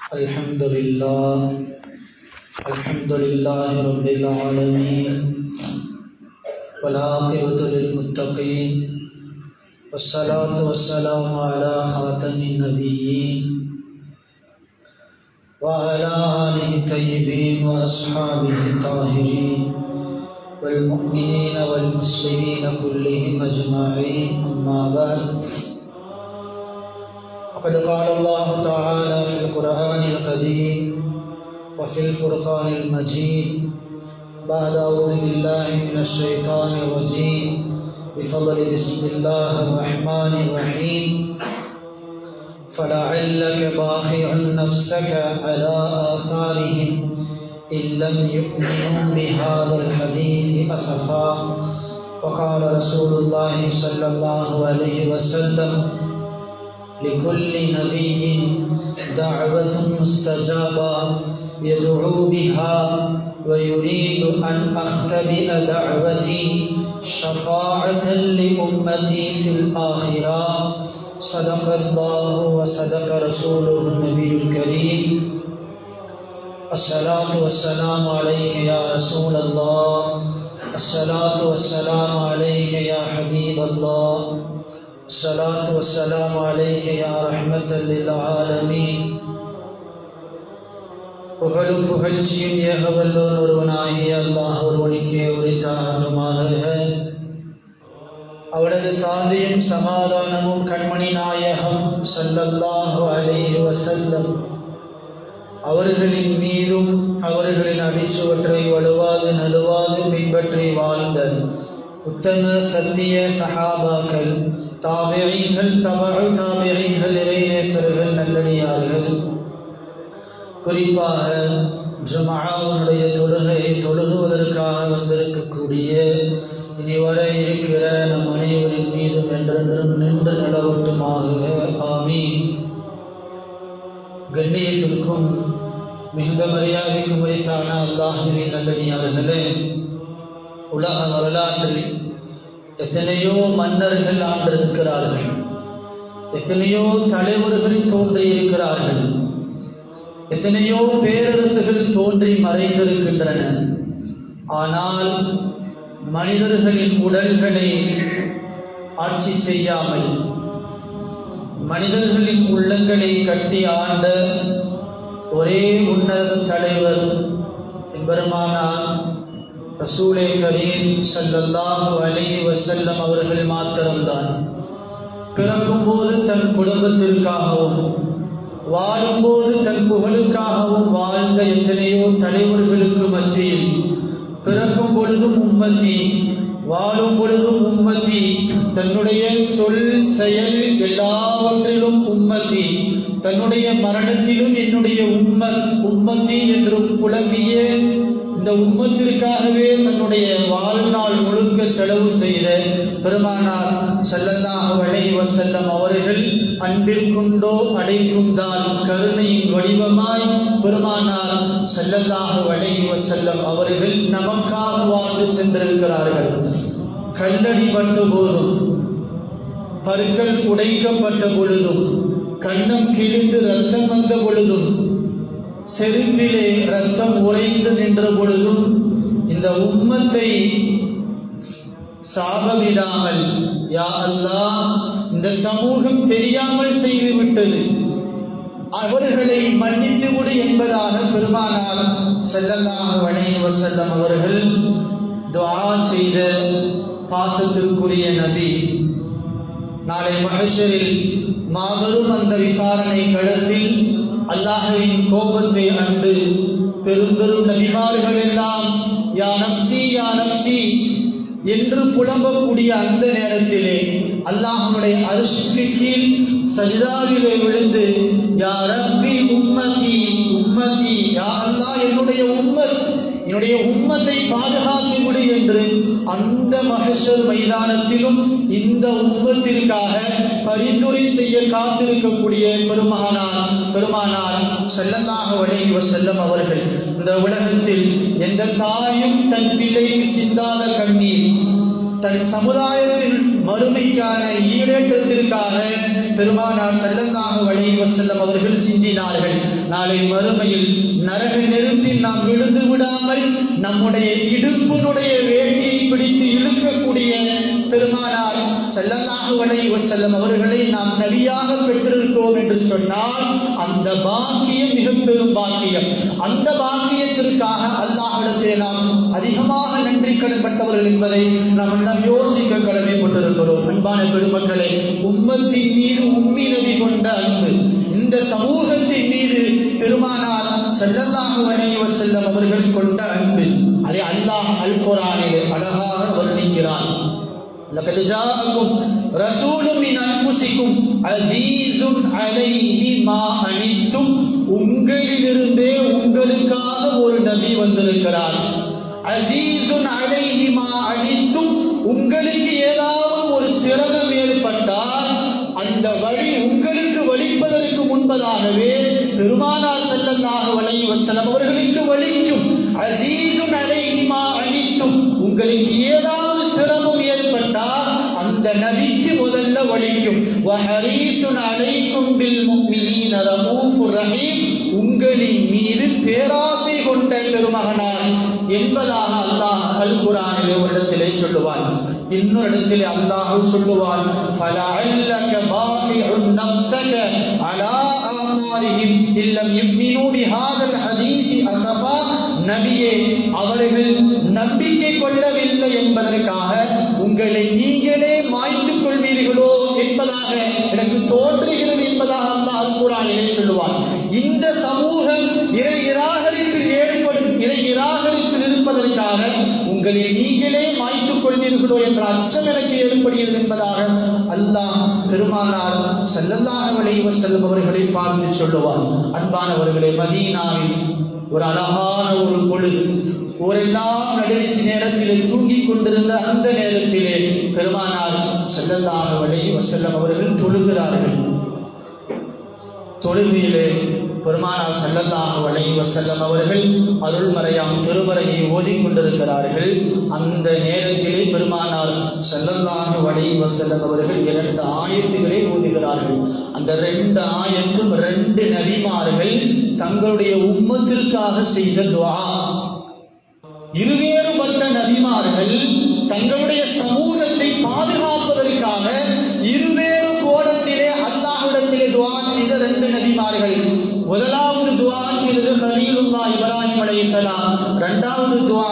الحمد لله رب العالمين والعاقبة للمتقين والصلاة والسلام على خاتم النبيين وعلى آله الطيبين وأصحابه الطاهرين والمؤمنين والمسلمين كلهم أجمعين أما بعد فقد قال الله تعالى في القرآن القديم وفي الفرقان المجيد بعد أعوذ بالله من الشيطان الرجيم بفضل بسم الله الرحمن الرحيم فلعلك باخع نفسك على آثارهم إن لم يؤمنوا بهذا الحديث أسفا وقال رسول الله صلى الله عليه وسلم لكل نبي دعوة مستجابة يدعو بها ويريد أن أختبئ دعوتي شفاعة لأمتي في الآخرة صدق الله وصدق رسوله النبي الكريم الصلاة والسلام عليك يا رسول الله الصلاة والسلام عليك يا حبيب الله الصلاة والسلام عليك يا رحمة للعالمين புகழும் புகழ்ச்சியும் ஏகவல்லோன் ஒருவனாகிய அல்லாஹ் ஒருவனுக்கே உரித்தாகட்டுமாக. அவனது சாந்தியும் சமாதானமும் கண்மணி நாயகம் ஸல்லல்லாஹு அலைஹி வஸல்லம் அவர்களின் மீதும் அவர்களின் அடிச்சுவற்றை வலுவாது நழுவாது பின்பற்றி வாழ்ந்த உத்தம சத்திய சஹாபாக்கள், தாபிஈன்கள், தபஉ தாபிஈன்கள், இறைநேசர்கள், நல்லடியார்கள், குறிப்பாக ஜும்ஆவுடைய தொழுகையை தொழுகுவதற்காக வந்திருக்கக்கூடிய இனி வர இருக்கிற நம் அனைவரின் மீதும் என்றென்றும் நின்று நிலவட்டுமாக. ஆமீன். கண்ணியத்திற்கும் மிகுந்த மரியாதைக்கும் உரித்தான அல்லாஹ்வின் நல்லடியார்களே, உலக வரலாற்றில் எத்தனையோ மன்னர்கள் ஆண்டிருக்கிறார்கள், எத்தனையோ தலைவர்கள் தோன்றியிருக்கிறார்கள், எத்தனையோ பேரரசுகள் தோன்றி மறைந்திருக்கின்றன. ஆனால் மனிதர்களின் உடல்களை ஆட்சி செய்யாமல் மனிதர்களின் உள்ளங்களை கட்டி ஆண்ட ஒரே உன்னத தலைவர் பெருமானார் ரசூலே கரீம் ஸல்லல்லாஹு அலைஹி வஸல்லம் அவர்கள் மாத்திரம்தான். பிறக்கும்போது தன் குடும்பத்திற்காகவும் வாழும்போது தன் புகழுக்காகவும் வாழ்ந்த எத்தனையோ தலைவர்களுக்கு மத்தியில் பிறக்கும் பொழுதும் உம்மத்தி, வாழும் பொழுதும் உம்மத்தி, தன்னுடைய சொல் செயல் எல்லாவற்றிலும் உம்மத்தி, தன்னுடைய மரணத்திலும் என்னுடைய உம்மத்தி என்று புலம்பிய இந்த உம்மத்திற்காகவே தன்னுடைய வாழ்நாள் முழுக்க செலவு செய்த பெருமானார் ஸல்லல்லாஹு அலைஹி வஸல்லம் அவர்கள் அன்பிற்குண்டோ அடைக்கும்தான் கருணையின் வடிவமாய் பெருமானார் ஸல்லல்லாஹு அலைஹி வஸல்லம் அவர்கள் நமக்காக வாழ்ந்து சென்றிருக்கிறார்கள். கல்லடிப்பட்ட போதும், பற்கள் உடைக்கப்பட்ட பொழுதும், கன்னம் கிழிந்து ரத்தம் வந்த பொழுதும், செருக்கிலே ரத்தம் உறைந்து நின்ற பொழுதும் இந்த உம்மத்தை சாபவிடாமல், யா அல்லாஹ், இந்த சமூகம் தெரியாமல் செய்துவிட்டது, அவர்களை மன்னித்து விடு என்பதாக பெருமானார் ஸல்லல்லாஹு அலைஹி வஸல்லம் அவர்கள் துஆ செய்த பாசத்திற்குரிய நபி. நாளை மஹ்ஷரில் மாபெரும் அந்த விசாரணை களத்தில் அல்லாஹ்வின் கோபத்தை அண்டு பெரும் பெரும் நபிமார்கள் எல்லாம் யா நஃப்ஸி யா நஃப்ஸி என்று புலம்பக்கூடிய அந்த நேரத்திலே அல்லாஹ்வுடைய அர்ஷுக்கு கீழ் சஜ்தாவிலே விழுந்து யா ரப்பி உம்மதி உம்மதி, யா அல்லாஹ், என்னுடைய உம்மத்தை பாதுகாத்து விடு என்று அந்த மஹ்ஷர் மைதானத்திலும் இந்த உம்மத்திற்காக பரிந்துரை செய்ய காத்திருக்கக்கூடிய பெருமானார் ஸல்லல்லாஹு அலைஹி வஸல்லம் அவர்கள். இந்த உலகத்தில் எந்த தாயும் தன் பிள்ளைக்கு சிந்தாத கண்ணீர், தன் சமுதாயத்தின் மறுமைக்கான ஈடேற்றத்திற்காக பெருமானார் ஸல்லல்லாஹு அலைஹி வஸல்லம் அவர்கள் சிந்தினார்கள். நாளை மறுமையில் நரக நெருப்பில் நாம் விழுந்து விடாமல் நம்முடைய இடுப்பினுடைய வேட்டியை பிடித்து இழுக்கக்கூடிய பெருமானார் ஸல்லல்லாஹு அலைஹி வஸல்லம் அவர்களை நாம் நபியாக பெற்றிருக்கோம் என்று சொன்னால் அந்த பாக்கியம் மிக பெரும் பாக்கியம். அந்த பாக்கியத்திற்காக அல்லாஹ்விடத்திலே நாம் அதிகமாக நன்றி கடன்பட்டவர்கள் என்பதை நாம் எல்லாம் யோசிக்க கடமைப்பட்டிருக்கிறோம். அன்பான பெருமக்களே, உம்மத்தின் மீது உம்மி நபி கொண்ட அன்பு, இந்த சமூகத்தின் மீது பெருமானார் ஸல்லல்லாஹு அலைஹி வஸல்லம் அவர்கள் கொண்ட அன்பு, அதை அல்லாஹ் அல் குர்ஆனிலே அழகாக வர்ணிக்கிறான். லகத் ஜாஅக்கும் ரசூலும் மின் அன்ஃபுசிக்கும் அஸீஸுன் அலைஹி மா அனித்தும், உங்களிலிருந்தே உங்களுக்காக ஒரு நபி வந்திருக்கிறார். அஸீஸுன் அலைஹி மா அனித்தும், உங்களுக்கு ஏதாவது ஒரு சிரமம் ஏற்பட்டால் அந்த வழி உங்களுக்கு வலிப்பதற்கு முன்பதாகவே பெருமானார் ஸல்லல்லாஹு அலைஹி வஸல்லம் அவர்களுக்கு வலிக்கும். அஸீஸுன் அலைஹி மா அனித்தும், உங்களுக்கு ஏதாவது சிரமம் ஏற்பட்டால் அந்த நபிக்கு முதல்ல வலிக்கும். வஹரீஸுன் அலைக்கும் பில் முஃமினீன ரഊஃபுர் ரஹீம், உங்களின் மீது பேராசை கொண்ட பெருமகனார் என்பதாக அல்லாஹ் அல் குர்ஆனிலே ஒரு இடத்திலே சொல்லுவான். இன்னொரு இடத்திலே அல்லாஹ் சொல்லுவான், ஃபலஅல்லக பாஃபிஉன் நஃப்ஸக அலா ஆசாரிஹிம் இல்லம் யுமினூ பிஹாதல் ஹதீஸி அஸஃபா, நபியே அவர்கள் நம்பிக்கை கொள்ளவில்லை என்பதற்காக உங்களை நீங்களே மாய்த்துக் கொள்வீர்களோ என்பதாக எனக்கு தோன்றுகிறது என்பதாக அல்லாஹ் அல் குர்ஆனிலே சொல்லுவான். இந்த சமூகம் இறை நிராகரிப்பில் இருப்பதற்காக உங்களை நீங்களே மாய்த்துக் கொள்வீர்களோ என்ற அச்சம் எனக்கு ஏற்படுகிறது என்பதாக அல்லாஹ் பெருமானார் ஸல்லல்லாஹு அலைஹி வஸல்லம் அவர்களை பார்த்து சொல்லுவார். அன்பானவர்களே, மதீனாவில் ஒரு அழகான ஒரு பொழுது, ஊரெல்லாம் நடுநிசி நேரத்தில் தூங்கிக் கொண்டிருந்த அந்த நேரத்திலே பெருமானார் ஸல்லல்லாஹு அலைஹி வஸல்லம் அவர்கள் தொழுகிறார்கள். தொழுகையிலே பெருமானார் ஸல்லல்லாஹு அலைஹி வஸல்லம் அவர்கள் அருள்மறையாம் திருமறையை ஓதிக்கொண்டிருக்கிறார்கள். அந்த நேரத்திலே பெருமானார் ஸல்லல்லாஹு அலைஹி வஸல்லம் அவர்கள் 2 ஆயத்துகளை ஓதுகிறார்கள். அந்த 2 ஆயத்தும் 2 நபிமார்கள் தங்களுடைய உம்மத்திற்காக செய்த துஆ. இருவேறுபட்ட நபிமார்கள் தங்களுடைய சமூகத்தை பாதுகாப்பதற்காக இருவேறு கோணத்திலே அல்லாஹ்விடத்திலே துஆ செய்த 2 நபிமார்கள். முதலாவது துஆ செய்தது கலீலுல்லாஹ் இப்ராஹிம் அலைஹிஸ்ஸலாம், இரண்டாவது துஆ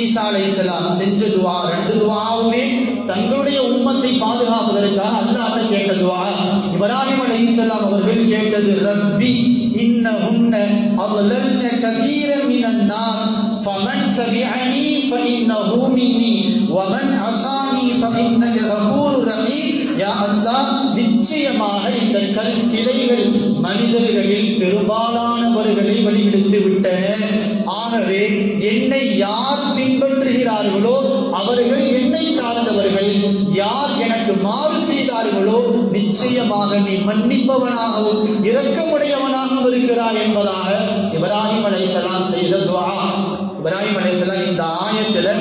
ஈசா அலைஹிஸ்ஸலாம் செஞ்ச துஆ. 2 துஆவுமே தங்களுடைய உம்மத்தை பாதுகாப்பதற்காக அல்லாஹ்வை கேட்ட துஆ. இப்ராஹிம் அலைஹிஸ்ஸலாம் அவர்கள் கேட்டது, ரப்பி இன்னஹுன்ன அضللن كثيرا من الناس فمن تبعني فإنه مني ومن عصاني فإنك غفور رحيم. யா அல்லாஹ், நிச்சயமாக இந்த கல் சிலைகள் மனிதர்களில் பெரும்பாலானவர்களை வழிகெடுத்து விட்டன. ஆகவே என்னை யார் பின்பற்றுகிறார்களோ அவர்கள் என்னை சார்ந்தவர்கள், யார் எனக்கு மாறு செய்தார்களோ நிச்சயமாக நீ மன்னிப்பவனாகவும் இரக்கமுடையவனாகவும் இருக்கிறாய் என்பதாக இப்ராஹிம் அலைஹிஸ்ஸலாம் செய்த துஆ. இப்ராஹிம் அலைஹிஸ்ஸலாம் இந்த ஆயத்தில்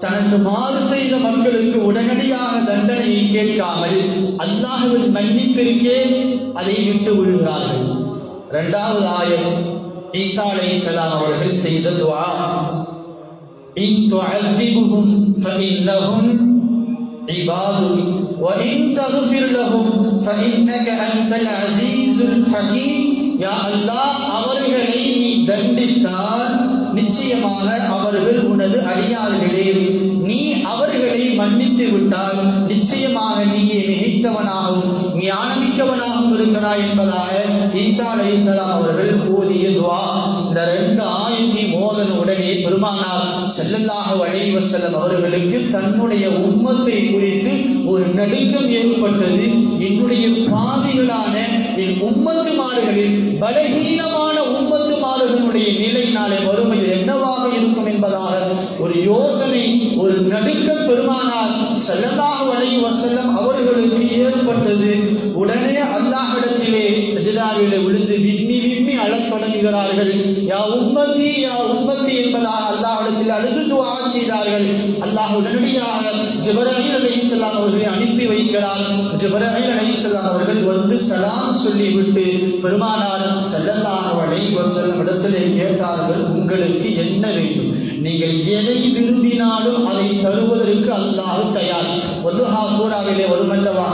தனக்கு மாறு செய்த மக்களுக்கு உடனடியாக தண்டனையை கேட்காமல் அல்லாஹ்வின் மன்னிப்பிற்கே அதை விட்டு விடுகிறார்கள். 2வது ஆயத் ஈசா அலைஹிஸ்ஸலாம் அவர்கள் செய்த துஆ, இன் துஅذிபுஹும் ஃபஇன்னஹும் இபாதுக் வ இன் தக்ஃபிர் லஹும் ஃபஇன்னக அன்தல் அஸீஸுல் ஹகீம். யா அல்லாஹ், அவர்களை நீ தண்டித்தால் நிச்சயமாக அவர்கள் உனது அடியார்களே, நீ அவர்களை மன்னித்து விட்டால் நிச்சயமாக நீயே மிகைத்தவனாகவும் ஞானமிக்கவனாகவும் இருக்கிறாய் என்பதாக ஈசா அலைஹிஸ்ஸலாம் அவர்கள் ஓதிய துஆ. இந்த 2 ஆயத்தை மோதன உடனே பெருமானார் ஸல்லல்லாஹு அலைஹி வஸல்லம் அவர்களுக்கு தன்னுடைய உம்மத்தை குறித்து ஒரு நடுக்கம் ஏற்பட்டது. என்னுடைய பாவிகளான என் உம்மத்துமார்களில் பலகீனமான உம்மத்துமார்களுடைய நிலை நாளை வறுமையில் என்னவாக இருக்கும் என்பதாக ஒரு யோசனை, ஒரு நடுக்கம் பெருமானார் ஸல்லல்லாஹு அலைஹி வஸல்லம் அவர்களுக்கு ஏற்பட்டது. உடனே அல்லாஹ்விடத்திலே சஜிதாவிலே விழுந்து விம்மி விம்மி அழத் தொடங்குகிறார்கள். யா உம்மத்தி யா உம்மத்தி என்பதாக அல்லாஹ்விடத்தில் அழுது துஆ செய்தார்கள். அல்லாஹ் உடனடியாக ஜிப்ரீல் அலைஹிஸ்ஸலாம் அவர்களை அனுப்பி வைக்கிறார். ஜிப்ரீல் அலைஹிஸ்ஸலாம் அவர்கள் வந்து சலாம் சொல்லிவிட்டு பெருமானார் ஸல்லல்லாஹு அலைஹி வஸல்லம் இடத்திலே கேட்டார்கள், உங்களுக்கு என்ன வேண்டும்? நீங்கள் எதை விரும்பினாலும் அதை தருவதற்கு அல்லாஹ் தயார். வதுஹா சூராவிலே வருமல்லவா,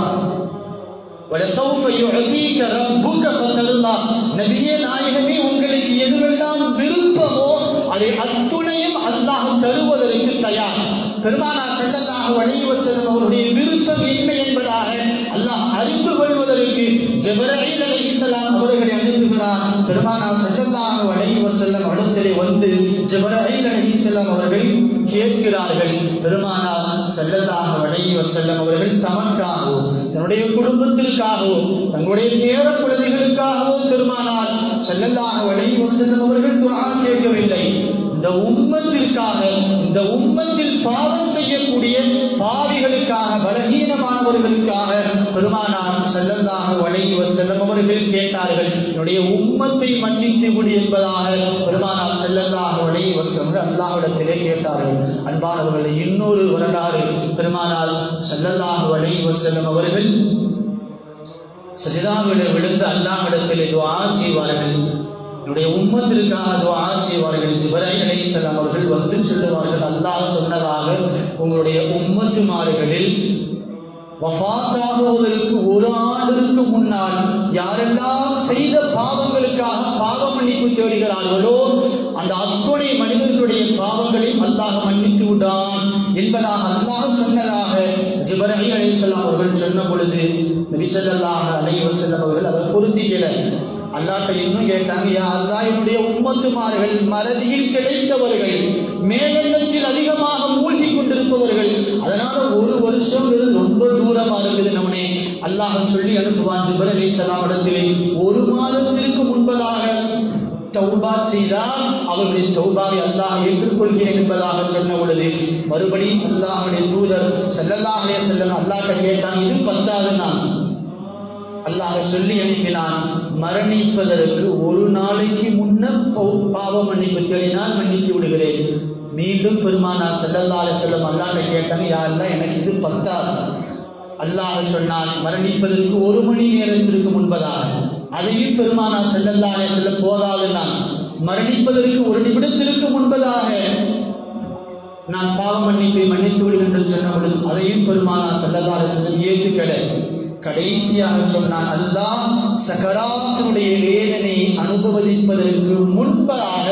வலசௌஃப யுஅதீக ரப்புக ஃபதர்லா, நபியே நாயகமே உங்களுக்கு எதுவெல்லாம் விருப்பமோ அதை அத்துணையும் அல்லாஹ் தருவதற்கு தயார். பெருமானார் ஸல்லல்லாஹு அலைஹி வஸல்லம் அவருடைய விருப்பம் என்ன என்பதாக அல்லாஹ் அறிந்து கொள்வதற்கு ஜிப்ரீல் அலைஹிஸ்ஸலாம் அவர்களை அனுப்புகிறார். பெருமானார் ஸல்லல்லாஹு அலைஹி வஸல்லம் இடத்திலே வந்து ஜிப்ரீல் அலைஹிஸ்ஸலாம் அவர்கள் கேட்கிறார்கள். பெருமானார் ஸல்லல்லாஹு அலைஹி வஸல்லம் அவர்கள் தமக்காகவோ தன்னுடைய குடும்பத்திற்காகவோ தங்களுடைய பேர குழந்தைகளுக்காகவோ பெருமானார் ஸல்லல்லாஹு அலைஹி வஸல்லம் அவர்கள் துஆ கேட்கவில்லை. இந்த உம்மத்திற்காக, இந்த உம்மத்தில் பாவம் செய்யக்கூடிய பாவிகளுக்காக, பலகீனமானவர்களுக்காக பெருமானார் ஸல்லல்லாஹு அலைஹி வஸல்லம் அவர்கள் கேட்டார்கள். என்னுடைய உம்மத்தை மன்னித்து விடு என்பதாக பெருமானார் ஸல்லல்லாஹு அலைஹி வஸல்லம் அல்லாஹ்விடத்திலே கேட்டார்கள். அன்பானவர்களே, இன்னொரு வரலாறு, பெருமானார் ஸல்லல்லாஹு அலைஹி வஸல்லம் அவர்கள் சஜிதாவிலே விழுந்து அல்லாஹ்விடத்திலே துஆ செய்வார்கள். என்னுடைய உம்மத்திற்காக துஆ செய்வார்கள். ஜிப்ரீல் அலைஹிஸ்ஸலாம் அவர்கள் வந்து சொல்லுவார்கள், அல்லாஹ் சொன்னதாக உங்களுடைய உம்மத்துமார்களில் வஃபாத்தாகுவதற்கு ஒரு ஆண்டிற்கு முன்னால் யாரெல்லாம் செய்த பாவங்களுக்காக பாவ மன்னிப்பு தேடுகிறார்களோ அந்த அத்துணை மனிதர்களுடைய பாவங்களை அல்லாஹ் மன்னித்து விடான் என்பதாக அல்லாஹ் சொன்னதாக ஜிப்ரீல் அலைஹிஸ்ஸலாம் அவர்கள் சொன்ன பொழுது நபி ஸல்லல்லாஹு அலைஹி வஸல்லம் அவர்கள் அதை பொருந்திக்கல. அல்லாஹ்ட்ட இன்னும் கேட்டாங்க, யா அல்லாஹ், என்னுடைய உம்மத்துமார்கள் மறதியில் கிடைத்தவர்கள், மேலெண்ணத்தில் அதிகமாக மூழ்கி கொண்டிருப்பவர்கள், அதனால ஒரு வருஷம் ரொம்ப தூரமா இருக்குது, நம்மனே அல்லாஹ் சொல்லி அனுப்புவான் ஜிப்ரீல் அலைஹிஸ்ஸலாம் இடத்திலே ஒரு மாதத்திற்கு முன்பதாக தௌபா செய்தால் அவருடைய தௌபாவை அல்லாஹ் ஏற்றுக்கொள்கிறேன் என்பதாக சொன்ன பொழுது மறுபடியும் அல்லாஹ்வுடைய தூதர் ஸல்லல்லாஹு அலைஹி வஸல்லம் அல்லாஹ்ட்ட கேட்டாங்க, இது பத்தாவது நாள். அல்லாஹ் சொல்லி அனுப்பினான், மரணிப்பதற்கு ஒரு நாளைக்கு முன்ன பாவ மன்னிப்பு தேடினால் மன்னித்து விடுகிறேன். மீண்டும் பெருமானார் ஸல்லல்லாஹு அலைஹி வஸல்லம் அல்லாஹ்ட்ட கேட்டாங்க, யா அல்லாஹ், எனக்கு இது பத்தாது. அல்லாஹ் சொன்னான், மரணிப்பதற்கு ஒரு மணி நேரத்திற்கு முன்பதாக. அதையும் பெருமானார் ஸல்லல்லாஹு அலைஹி வஸல்லம் போதாது, நான் மரணிப்பதற்கு ஒரு நிமிடத்திற்கு முன்பதாக நான் பாவ மன்னிப்பை மன்னித்து விடுகிறேன் என்று சொன்ன பொழுது அதையும் பெருமானார் ஸல்லல்லாஹு அலைஹி வஸல்லம் ஏற்றுக்கல. கடைசியாக சொன்னான், அல்லாஹ் சக்கராத்தினுடைய வேதனை அனுபவிப்பதற்கு முன்பதாக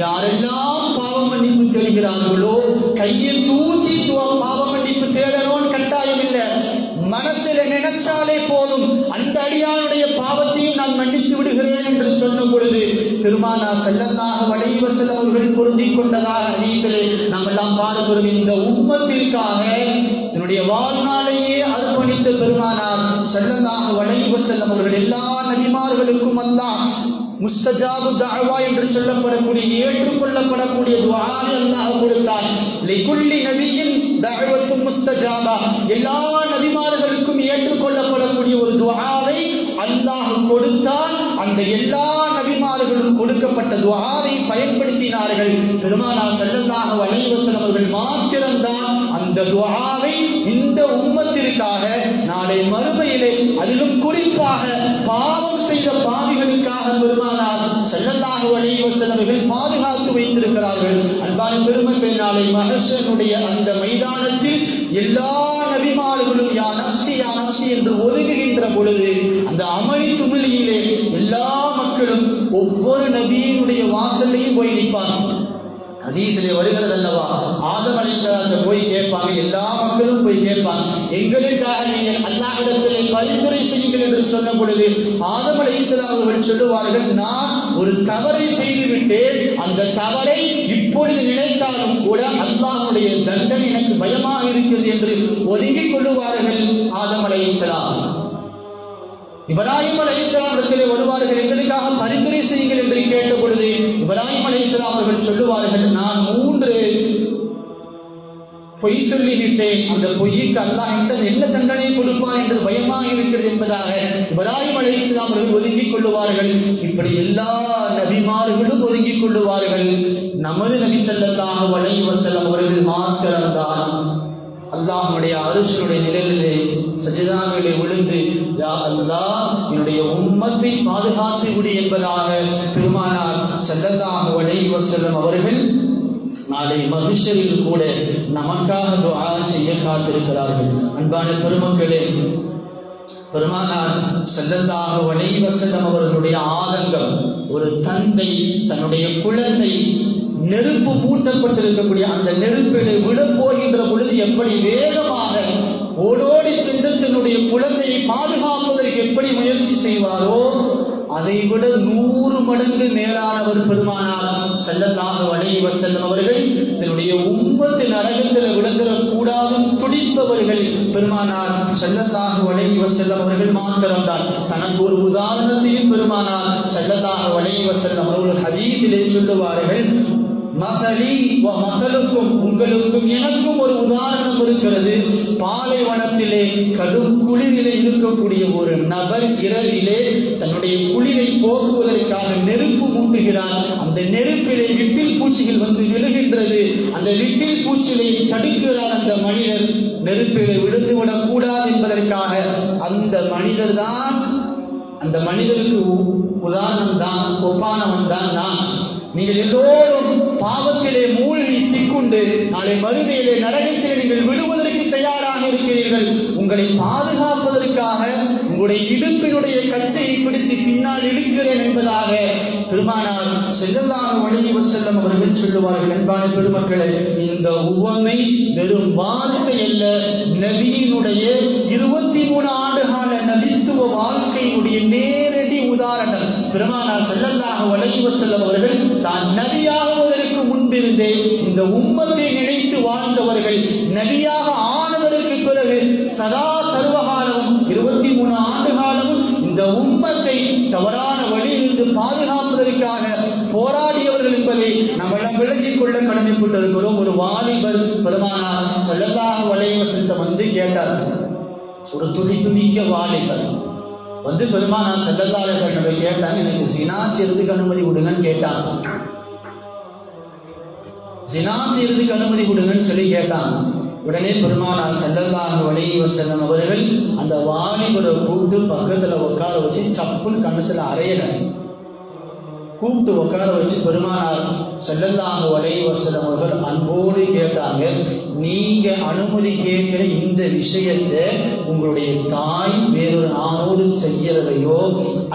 யாரெல்லாம் பாவ மன்னிப்பு தேடுகிறார்களோ கையை தூக்கி பாவ மன்னிப்பு தேடணும்னு கட்டாயம் இல்லை, மனசுல நினைச்சாலே போதும் அந்த அடியானுடைய பாவத்தையும் நான் மன்னித்து விடுகிறேன் என்று சொன்ன பொழுது பெருமானார் ஸல்லல்லாஹு அலைஹி வஸல்லம் அவர்கள் பொருந்திக் கொண்டதாக ஹதீஸிலே நாம் எல்லாம் பாடுகிறோம். இந்த உம்மத்திற்காக தன்னுடைய வாழ்நாளையே அர்ப்பணித்த பெருமானார் ஸல்லல்லாஹு அலைஹி வஸல்லம் அவர்கள் எல்லா நபிமார்களுக்கும் அல்லாஹ் முஸ்தஜாபு தஅவா என்று சொல்லப்படக்கூடிய ஏற்றுக்கொள்ளப்படக்கூடிய துஆவை அல்லாஹ் கொடுத்தார். லிகுல்லி நபியின் தஅவத்து முஸ்தஜாபா, எல்லா நபிமார்களுக்கும் ஏற்றுக்கொள்ளப்படக்கூடிய ஒரு துஆவை அல்லாஹ் கொடுத்தால் அந்த எல்லா நபிமார்களும் கொடுக்கப்பட்ட துஆவை பயன்படுத்தினார்கள். பெருமானார் ஸல்லல்லாஹு அலைஹி வஸல்லம் அவர்கள் மாத்திரம்தான் அந்த துஆவை இந்த உம்மத்திற்காக நாளை மறுமையிலே, அதிலும் குறிப்பாக பாவம் செய்த பாவிகளுக்காக பெருமானார் ஸல்லல்லாஹு அலைஹி வஸல்லம் அவர்கள் பாதுகாத்து வைத்திருக்கிறார்கள். அன்பான பெருமக்கள், நாளை மஹ்ஷருடைய அந்த மைதானத்தில் எல்லா நபிமார்களும் யா நஃப்ஸி யா நஃப்ஸி என்று ஒதுங்குகின்ற பொழுது அந்த அமளி துமிழியிலே எல்லா மக்களும் ஒவ்வொரு நபியினுடைய வாசல்லையும் போய் நிற்பாங்க. ஹதீஸிலே வருகிறது அல்லவா, ஆதம் அலைஹிஸ்ஸலாத்தை போய் கேட்பாங்க, எல்லா மக்களும் போய் கேட்பாங்க, எங்களுக்காக நீங்கள் அல்லாஹ்விடத்திலே பரிந்துரை செய்யுங்கள் என்று சொன்ன பொழுது ஆதம் அலைஹிஸ்ஸலாம் அவர்கள் சொல்லுவார்கள், நான் ஒரு தவறை செய்துவிட்டேன், அந்த தவறை இப்பொழுது நினைத்தாலும் கூட அல்லாஹ்வுடைய தண்டனை எனக்கு பயமாக இருக்கிறது என்று ஒதுங்கிக் கொள்ளுவார்கள் ஆதம் அலைஹிஸ்ஸலாம். இப்ராஹிம் அலைஹிஸ்ஸலாம் இடத்திலே வருவார்கள், எங்களுக்காக பரிந்துரை செய்யுங்கள் என்று கேட்ட பொழுது இப்ராஹிம் அலைஹிஸ்ஸலாம் அவர்கள் சொல்லுவார்கள், நான் 3 பொய் சொல்லிவிட்டேன், அந்த பொய்யுக்கு அல்லாஹ் என்ன தண்டனை கொடுப்பான் என்று பயமாக இருக்கிறது என்பதாக இப்ராஹிம் அலைஹிஸ்ஸலாம் அவர்கள் ஒதுங்கிக் கொள்ளுவார்கள். இப்படி எல்லா நபிமார்களும் ஒதுங்கிக் கொள்ளுவார்கள். நமது நபி ஸல்லல்லாஹு அலைஹி வஸல்லம் அவர்கள் மாத்திரம்தான் அல்லாஹ்வுடைய அர்ஷுடைய நிழலிலே சஜிதாவிலே விழுந்து, யா அல்லாஹ் என்னுடைய உம்மத்தை பாதுகாத்து விடு என்பதாக பெருமானார் ஸல்லல்லாஹு அலைஹி வஸல்லம் அவர்கள் நாளை மஹ்ஷரில் கூட நமக்காக துஆ செய்ய காத்திருக்கிறார்கள். அன்பான பெருமக்களே, பெருமானார் ஸல்லல்லாஹு அலைஹி வஸல்லம் அவர்களுடைய ஆதங்கம், ஒரு தந்தை தன்னுடைய குழந்தை நெருப்பு மூட்டப்பட்டிருக்கக்கூடிய அந்த நெருப்பிலே விழப்போகின்ற பொழுது எப்படி வேகமாக ஓடோடி சென்று தன்னுடைய குழந்தையை பாதுகாப்பதற்கு எப்படி முயற்சி செய்வாரோ அதைவிட 100 மடங்கு மேலானவர் பெருமானார் ஸல்லல்லாஹு அலைஹி வஸல்லம் அவர்கள். தன்னுடைய உம்மத்து நரகத்தில் விழுந்துடக்கூடாதும் துடிப்பவர்கள் பெருமானார் ஸல்லல்லாஹு அலைஹி வஸல்லம் அவர்கள் மாத்திரம்தான். தனக்கு ஒரு உதாரணத்தையும் பெருமானார் ஸல்லல்லாஹு அலைஹி வஸல்லம் அவர்கள் ஹதீஸிலே சொல்லுவார்கள், மகலி வ மகளுக்கும், உங்களுக்கும் எனக்கும் ஒரு உதாரணம் இருக்கிறது. பாலைவனத்திலே கடும் குளிரிலே இருக்கக்கூடிய ஒரு நபர் இரவிலே தன்னுடைய குளிரை போக்குவதற்காக நெருப்பு மூட்டுகிறார். அந்த நெருப்பிலே விட்டில் பூச்சிகள் வந்து விழுகின்றது. அந்த விட்டில் பூச்சிகளை தடுக்கிறார் அந்த மனிதர், நெருப்பிலே விழுந்து விடக்கூடாது என்பதற்காக. அந்த மனிதர் தான், அந்த மனிதருக்கு உதாரணம் தான், ஒப்பானவன் தான் நான். நீங்கள் எல்லோரும் பாவத்திலே மூழ்கி சிக்குண்டு நாளை மறுமையிலே நரகத்திலே நீங்கள் விழுவதற்கு தயாராக இருக்கிறீர்கள். உங்களை பாதுகாப்பதற்காக உங்களுடைய இடுப்பினுடைய கச்சையை பிடித்து பின்னால் இழுக்கிறேன் என்பதாக பெருமானார் ஸல்லல்லாஹு அலைஹி வஸல்லம் அவர்கள் சொல்லுவார்கள். அன்பான பெருமக்களே, இந்த உவமை வெறும் வார்த்தை அல்ல, நபியினுடைய 23 ஆண்டுகால நபித்துவ வாழ்க்கையினுடைய நேரடி உதாரணம். பெருமானார் ஸல்லல்லாஹு அலைஹி வஸல்லம் அவர்கள் தான் நபியாகுவதற்கு முன்பிருந்தே இந்த உம்மத்தை நினைத்து வாழ்ந்தவர்கள். நபியாக ஆனதற்கு பிறகு சதா சர்வகாலமும் 23 ஆண்டு காலமும் இந்த உம்மத்தை தவறான வழியிலிருந்து பாதுகாப்பதற்காக போராடியவர்கள் என்பதை நம்மிடம் விளங்கிக் கொள்ள கடமைப்பட்டிருக்கிறோம். ஒரு வாலிபர் பெருமானார் ஸல்லல்லாஹு அலைஹி வஸல்லம் வந்து கேட்டார். ஒரு துடிப்பு மிக்க வாலிபர் வந்து பெருமானார் ஸல்லல்லாஹு அலைஹி வஸல்லம் கேட்டாங்க, எனக்கு ஜினா செய்யறதுக்கு அனுமதி கொடுங்கன்னு கேட்டாங்க. ஜினா செய்யறதுக்கு அனுமதி கொடுங்கன்னு சொல்லி கேட்டாங்க. உடனே பெருமானார் ஸல்லல்லாஹு அலைஹி வஸல்லம் அவர்கள் அந்த வாலிபரை கூப்பிட்டு பக்கத்துல உட்கார வச்சு சப்புன்னு கண்ணத்துல அறையல கூப்பிட்டு உட்கார வச்சு பெருமானார் ஸல்லல்லாஹு அலைஹி வஸல்லம் அவர்கள் அன்போடு கேட்டாங்க, நீங்க அனுமதி கேட்கிற இந்த விஷயத்தை உங்களுடைய தாய் வேறொரு ஆணோடு செய்யறதையோ,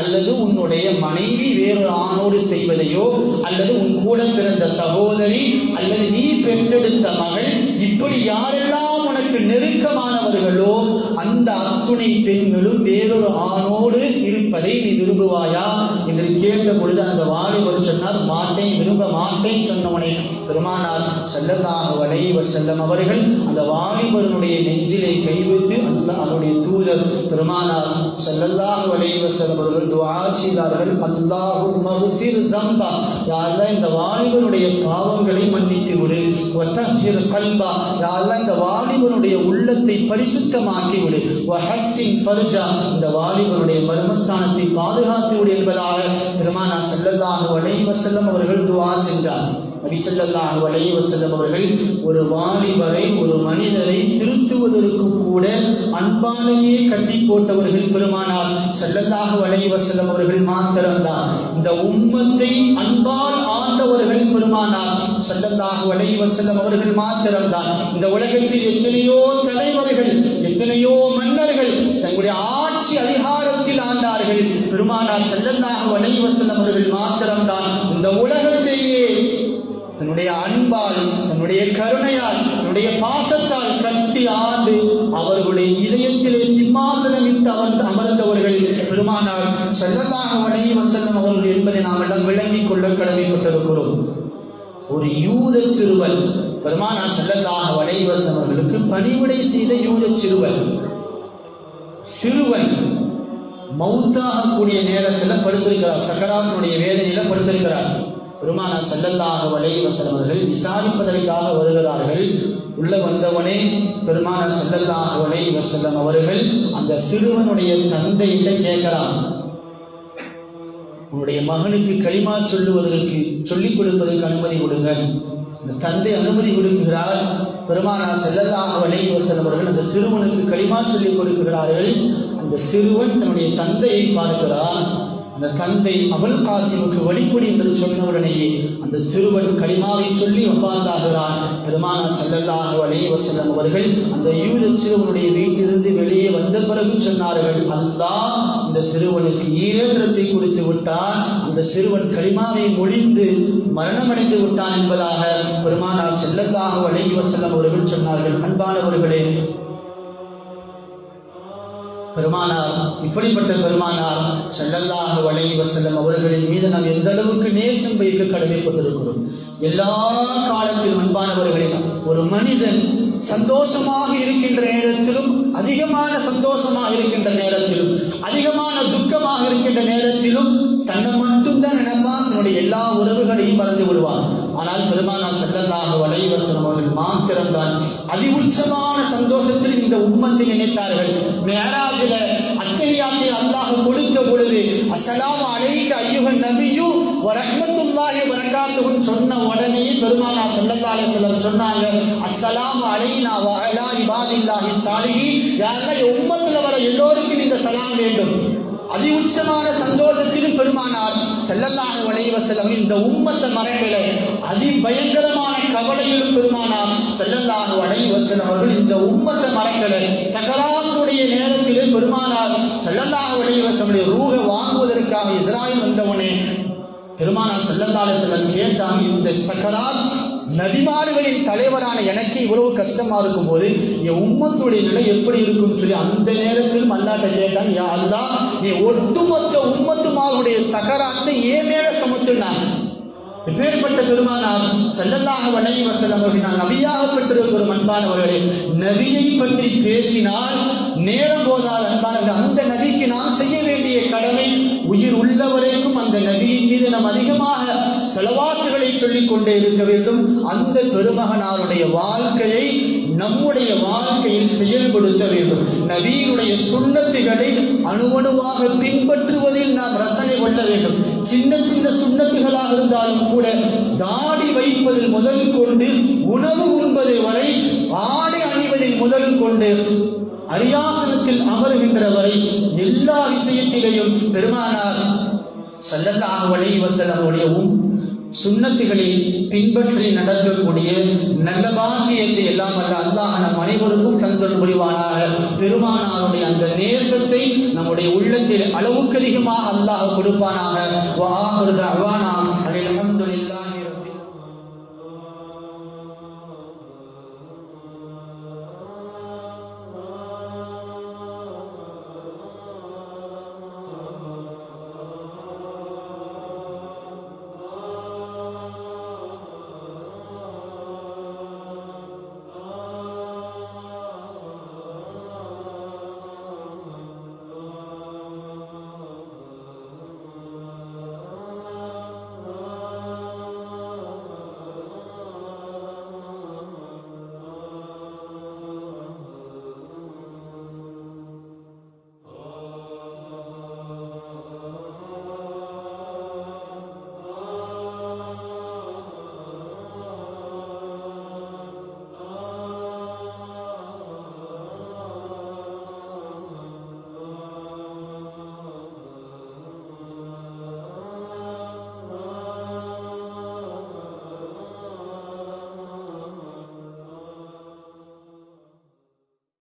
அல்லது உன்னுடைய மனைவி வேறொரு ஆணோடு செய்வதையோ, அல்லது உன் கூட பிறந்த சகோதரி அல்லது நீ பெற்றெடுத்த மகள், இப்படி யாரெல்லாம் உனக்கு நெருக்கமானவர்களோ அந்த அத்துணை பெண்களும் வேறொரு ஆணோடு இருப்பதை நீ விரும்புவாயா என்று கேட்ட பொழுது அந்த வாலிபர் சொன்னார், மாட்டேன், விரும்ப மாட்டேன் சொன்னவனே பெருமானார் ஸல்லல்லாஹு அலைஹி வஸல்லம் அவர்கள் அந்த வாலிபருடைய நெஞ்சிலே கை வைத்து அவருடைய தூதர் பெருமானார் ஸல்லல்லாஹு அலைஹி வஸல்லம் அவர்கள் துஆ செய்தார்கள். அல்லாஹும்ம ஃபிர் தம்பா, யா அல்லாஹ் இந்த வாலிபருடைய பாவங்களை மன்னித்து விடு. வதஹிர் கல்பா, யா அல்லாஹ் இந்த வாலிபருடைய உள்ளத்தை பரிசுத்தமாக்கி விடு. வஹஸ்ஸின் ஃபர்ஜா, இந்த வாலிபருடைய மர்மஸ்தானத்தை பாதுகாத்து விடு என்பதாக பெருமானார் ஸல்லல்லாஹு அலைஹி வஸல்லம் அவர்கள் துஆ செஞ்சார். நபி ஸல்லல்லாஹு அலைஹி வஸல்லம் அவர்கள் ஒரு வாலிபரை, ஒரு மனிதரை திருத்துவதற்கு கூட அன்பாலேயே கட்டி போட்டவர்கள் பெருமானார் ஸல்லல்லாஹு அலைஹி வஸல்லம் அவர்கள் மாத்திரம்தான். இந்த உம்மத்தை அன்பால் ஆண்டவர்கள் பெருமானார் ஸல்லல்லாஹு அலைஹி வஸல்லம் அவர்கள் மாத்திரம்தான். இந்த உலகத்தில் எத்தனையோ தலைவர்கள், எத்தனையோ மன்னர்கள் தங்களுடைய ஆட்சி அதிகாரத்தில் ஆண்டார்கள். பெருமானார் ஸல்லல்லாஹு அலைஹி வஸல்லம் அவர்கள் மாத்திரம்தான் இந்த உலகத்தையே தன்னுடைய அன்பால், தன்னுடைய கருணையால், தன்னுடைய பாசத்தால் கட்டி ஆண்டு அவர்களுடைய இதயத்திலே சிம்மாசனமிட்டு அமர்ந்தவர்கள் பெருமானார் ஸல்லல்லாஹு அலைஹி வஸல்லம் அவர்கள் என்பதை நாம் எல்லாம் விளங்கிக் கொள்ள கடமைப்பட்டிருக்கிறோம். ஒரு யூத சிறுவன் பெருமானார் ஸல்லல்லாஹு அலைஹி வஸல்லம் அவர்களுக்கு பணிவிடை செய்த யூத சிறுவன் மௌத்தாகக்கூடிய நேரத்தில் படுத்திருக்கிறார், சக்கராத்தினுடைய வேதனையில படுத்திருக்கிறார். பெருமானார் ஸல்லல்லாஹு அலைஹி வஸல்லம் அவர்கள் விசாரிப்பதற்காக வருகிறார்கள். உள்ள வந்தவனே பெருமானார் ஸல்லல்லாஹு அலைஹி வஸல்லம் அவர்கள் அந்த சிறுவனுடைய தந்தையிட்ட கேட்கிறான், உன்னுடைய மகனுக்கு களிமா சொல்லுவதற்கு சொல்லிக் கொடுப்பதற்கு அனுமதி கொடுங்கள். இந்த தந்தை அனுமதி கொடுக்கிறார். பெருமானார் ஸல்லல்லாஹு அலைஹி வஸல்லம் அவர்கள் அந்த சிறுவனுக்கு களிமா சொல்லிக் கொடுக்கிறார்கள். அந்த சிறுவன் தன்னுடைய தந்தையை பார்க்கிறான். அந்த தந்தை அபுல் காசிமுக்கு வழிபடி என்று சொன்னவுடனேயே அந்த சிறுவன் களிமாவை சொல்லி வஃபாத்தாகிறான். பெருமானார் ஸல்லல்லாஹு அலைஹி வஸல்லம் அவர்கள் அந்த யூத சிறுவனுடைய வீட்டிலிருந்து வெளியே வந்த பிறகு சொன்னார்கள், அல்லாஹ் இந்த சிறுவனுக்கு ஈரேற்றத்தை கொடுத்து விட்டான், அந்த சிறுவன் களிமாவை மொழிந்து மரணமடைந்து விட்டான் என்பதாக பெருமானார் ஸல்லல்லாஹு அலைஹி வஸல்லம் அவர்கள் சொன்னார்கள். அன்பானவர்களே, பெருமானார் இப்படிப்பட்ட பெருமானார் ஸல்லல்லாஹு அலைஹி வஸல்லம் அவர்களின் மீது நாம் எந்த அளவுக்கு நேசம் வைக்க கடமைப்பட்டிருக்கிறோம். எல்லா காலத்திலும் அன்பானவர்களே, ஒரு மனிதன் சந்தோஷமாக இருக்கின்ற நேரத்திலும், அதிகமான சந்தோஷமாக இருக்கின்ற நேரத்திலும், அதிகமான துக்கமாக இருக்கின்ற நேரத்திலும் தன்னை மட்டும்தான் நினைப்பான், தன்னுடைய எல்லா உறவுகளையும் மறந்து விடுவான். ஆனால் பெருமானார் ஸல்லல்லாஹு அலைஹி வஸல்லம் அவர்கள் மாத்திரம்தான் அதிஉச்சமான சந்தோஷத்தில் இந்த உம்மத்தை நினைத்தார்கள். மிஅராஜில அத்தஹியாத்தை அல்லாஹ் கொடுத்த பொழுது அஸ்ஸலாமு அலைக அய்யுஹன் நபியு வ ரஹ்மத்துல்லாஹி வ பரகாத்துஹு சொன்ன உடனே பெருமானார் ஸல்லல்லாஹு அலைஹி வஸல்லம் சொன்னாங்க, அஸ்ஸலாமு அலைனா வ அலா இபாதில்லாஹி ஸாலிஹீன். யா அல்லாஹ் உம்மத்துல வர எல்லோருக்கும் இந்த சலாம் வேண்டும். அதி உச்சமான சந்தோஷத்திலும் பெருமானார் ஸல்லல்லாஹு அலைஹி வஸல்லம் இந்த உம்மத்தை மறக்கல. அதி பயங்கரமான கவலையிலும் பெருமானார் ஸல்லல்லாஹு அலைஹி வஸல்லம் அவர்கள் இந்த உம்மத்தை மறக்கல. சகராத்துடைய நேரத்திலே பெருமானார் ஸல்லல்லாஹு அலைஹி வஸல்லம் ரூஹை வாங்குவதற்காக இஸ்ராயில் வந்தவனே பெருமானார் ஸல்லல்லாஹு அலைஹி வஸல்லம் கேட்டாங்க, இந்த சகராத் நபிமார்களின் தலைவரான எனக்கு இவ்வளவு கஷ்டமா இருக்கும் போது என் உம்மத்துடைய நிலை எப்படி இருக்கும் சொல்லி அந்த நேரத்தில் அல்லாஹ்ட்ட கேட்டாங்க, யா அல்லாஹ் நீ ஒட்டுமொத்த உம்மத்துமாருடைய சகராத்தை ஏன் மேல சமத்துனாங்க. இப்பேற்பட்ட பெருமானார் ஸல்லல்லாஹு அலைஹி வஸல்லம் அவர்கள் நான் நபியாக பெற்றிருக்கிறோம். அன்பானவர்களே, நபியை பற்றி பேசினால் நேரம் போதாது. அன்பானவர்களே, அந்த நபிக்கு நாம் செய்ய வேண்டிய கடமை உயிர் உள்ளவரைக்கும் அந்த நபியின் மீது நாம் அதிகமாக ஸலவாத்துகளை சொல்லிக் கொண்டே இருக்க வேண்டும். அந்த பெருமகனாருடைய வாழ்க்கையை நம்முடைய வாழ்க்கையில் செயல்படுத்த வேண்டும். நபியினுடைய சுன்னத்துகளை அணுவணுவாக பின்பற்றுவதில் நாம் ரசனை கொள்ள வேண்டும். சின்ன சின்ன சுன்னத்துகளாக இருந்தாலும் கூட தாடி வைப்பதில் முதல் கொண்டு உணவு உண்பது வரை, ஆடை அணிவதில் முதல் கொண்டு அரியாசனத்தில் அமருகின்ற வரை எல்லா விஷயத்திலேயும் பெருமானார் ஸல்லல்லாஹு அலைஹி வஸல்லம் சுன்னத்துகளில் பின்பற்றி நடக்கக்கூடிய நல்ல பாக்கியத்தை எல்லாம் அல்ல அல்லாஹ் நம் அனைவருக்கும் தந்தல் புரிவானாக. பெருமானாருடைய அந்த நேசத்தை நம்முடைய உள்ளத்தில் அளவுக்கு அதிகமாக அல்லாஹ் கொடுப்பானாக. வ ஆகிரு தஅவானா அல்ஹம்துலில்லாஹ்.